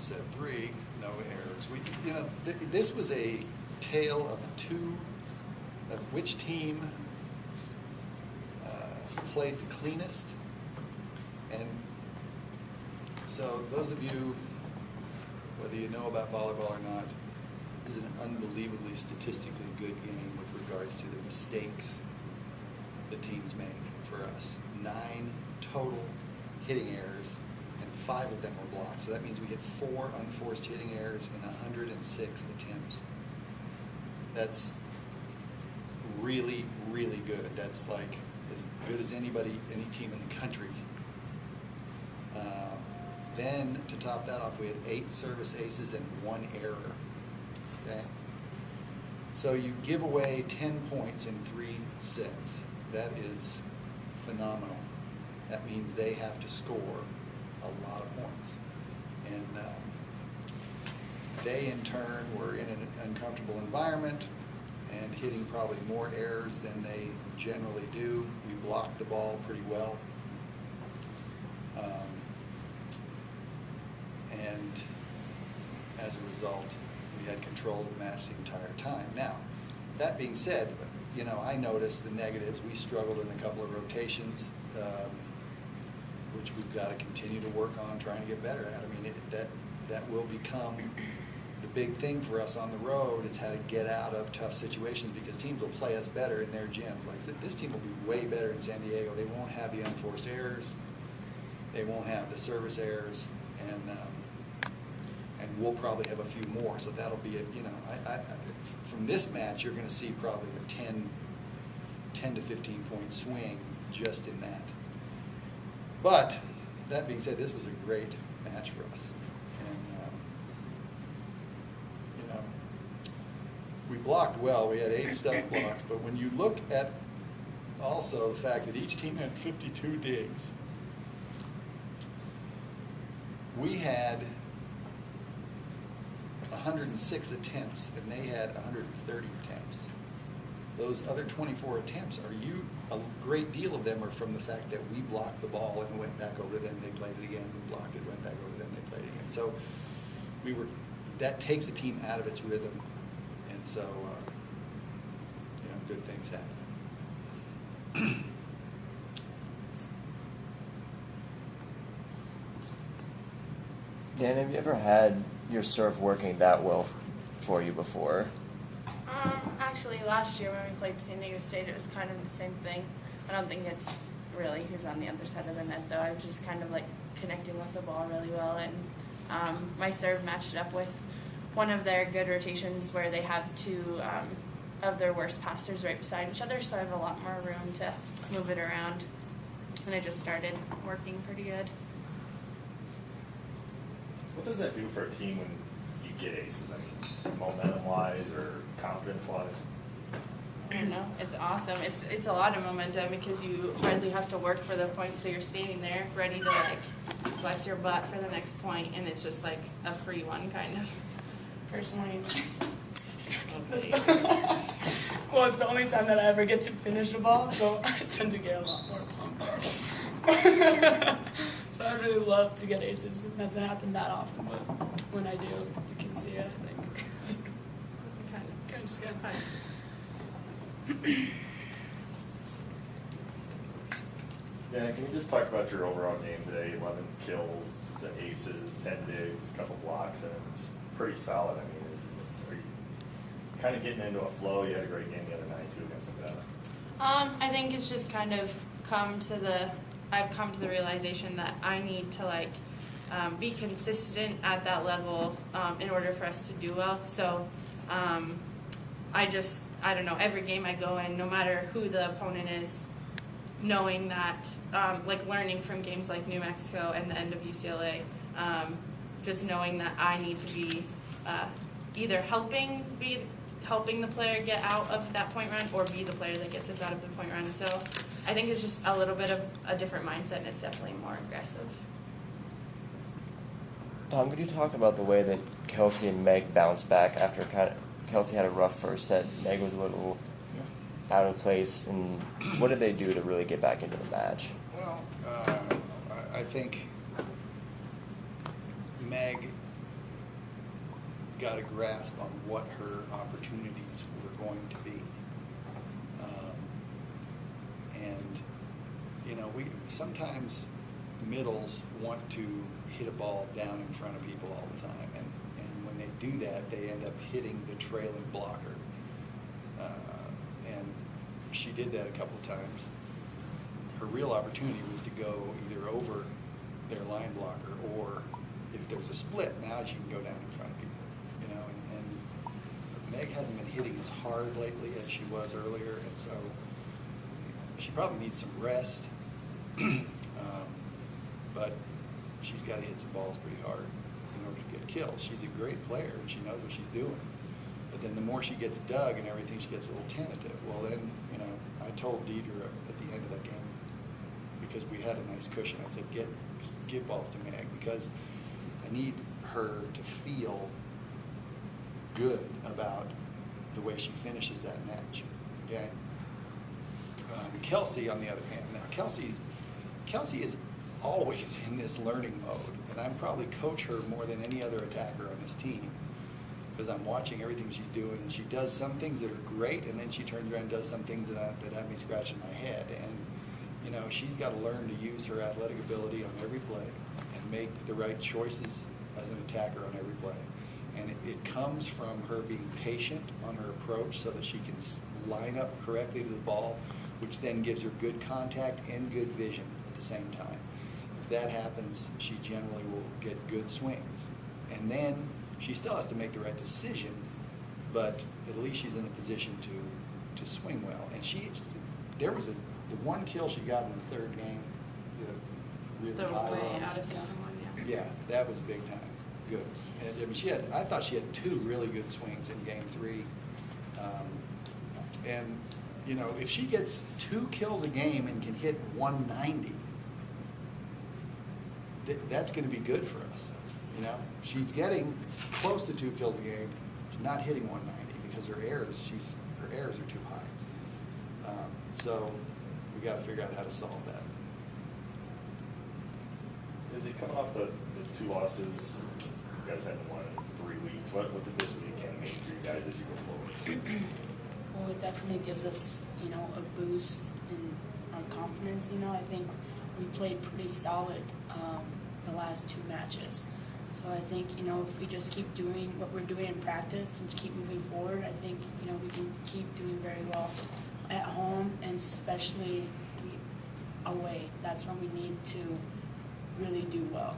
set 3, no errors. This was a tale of which team played the cleanest. And so those of you, whether you know about volleyball or not, this is an unbelievably statistically good game with regards to the mistakes the teams make for us. 9 total hitting errors, and 5 of them were blocked. So that means we hit 4 unforced hitting errors in 106 attempts. That's really, really good. That's like as good as any team in the country. Then to top that off, we had 8 service aces and 1 error. Okay? So you give away 10 points in 3 sets. That is phenomenal. That means they have to score a lot of points. And they, in turn, were in an uncomfortable environment and hitting probably more errors than they generally do. We blocked the ball pretty well. And as a result, we had control of the match the entire time. Now, that being said, I noticed the negatives. We struggled in a couple of rotations, which we've got to continue to work on trying to get better at. I mean, that will become the big thing for us on the road, is how to get out of tough situations, because teams will play us better in their gyms. Like this team will be way better in San Diego. They won't have the unforced errors. They won't have the service errors, and we'll probably have a few more. So that'll be from this match, you're going to see probably a 10 to 15 point swing just in that. But that being said, this was a great match for us, and we blocked well. We had 8 stuff blocks, but when you look at also the fact that each team had 52 digs, we had 106 attempts, and they had 130 attempts. Those other 24 attempts a great deal of them are from the fact that we blocked the ball and went back over to them, they played it again, we blocked it, went back over to them, they played it again. So that takes a team out of its rhythm, and so good things happen. Dan, have you ever had your serve working that well for you before? Actually, last year when we played San Diego State, it was kind of the same thing. I don't think it's really who's on the other side of the net, though. I was just kind of like connecting with the ball really well, and my serve matched up with one of their good rotations where they have 2 of their worst passers right beside each other, so I have a lot more room to move it around, and it just started working pretty good. What does that do for a team when you get aces? I mean, momentum-wise or confidence-wise? I don't know. It's awesome. It's a lot of momentum because you hardly have to work for the point, so you're standing there ready to bless your butt for the next point, and it's just like a free one kind of. Personally. Well, it's the only time that I ever get to finish a ball, so I tend to get a lot more pumped. So I really love to get aces. It doesn't happen that often, but when I do, you can see it, I think. kind of just get high. Dan, can you just talk about your overall game today? 11 kills, the aces, 10 digs, a couple blocks, and just pretty solid. I mean, are you kind of getting into a flow? You had a great game the other night, too, against Nevada. I think it's just kind of I've come to the realization that I need to be consistent at that level in order for us to do well. So I don't know, every game I go in, no matter who the opponent is, knowing that, learning from games like New Mexico and the end of UCLA, just knowing that I need to be either helping the player get out of that point run or be the player that gets us out of the point run. So I think it's just a little bit of a different mindset, and it's definitely more aggressive. Tom, could you talk about the way that Kelsey and Meg bounced back after Kelsey had a rough first set, Meg was a little out of place, and what did they do to really get back into the match? Well, I think Meg got a grasp on what her opportunities were going to be. And, you know, we sometimes middles want to hit a ball down in front of people all the time. And when they do that, they end up hitting the trailing blocker. And she did that a couple of times. Her real opportunity was to go either over their line blocker, or if there's a split, now she can go down in front of people, you know. And Meg hasn't been hitting as hard lately as she was earlier, and so she probably needs some rest. But she's got to hit some balls pretty hard in order to get kills. She's a great player, and she knows what she's doing. But then the more she gets dug and everything, she gets a little tentative. Well, then, you know, I told Deidre at the end of that game, because we had a nice cushion, I said, give balls to Meg, because I need her to feel good about the way she finishes that match, okay? Kelsey, on the other hand, now Kelsey is always in this learning mode, and I probably coach her more than any other attacker on this team, because I'm watching everything she's doing, and she does some things that are great, and then she turns around and does some things that have me scratching my head. And you know, she's got to learn to use her athletic ability on every play and make the right choices as an attacker on every play. And it comes from her being patient on her approach so that she can line up correctly to the ball, which then gives her good contact and good vision at the same time. If that happens, she generally will get good swings. And then she still has to make the right decision, but at least she's in a position to swing well. And there was the one kill she got in the third game, the really high way one. out of system one, Yeah, that was big time. Good. And, I mean, I thought she had two really good swings in game 3. And, you know, if she gets 2 kills a game and can hit 190, that's going to be good for us. You know, she's getting close to 2 kills a game. She's not hitting 190 because her errors are too high. So we got to figure out how to solve that. Is it coming off the 2 losses? You guys haven't won in 3 weeks. What did this weekend mean for you guys as you go forward? Well, it definitely gives us, you know, a boost in our confidence. You know, I think we played pretty solid the last 2 matches. So I think, you know, if we just keep doing what we're doing in practice and keep moving forward, I think, you know, we can keep doing very well at home, and especially away. That's when we need to really do well.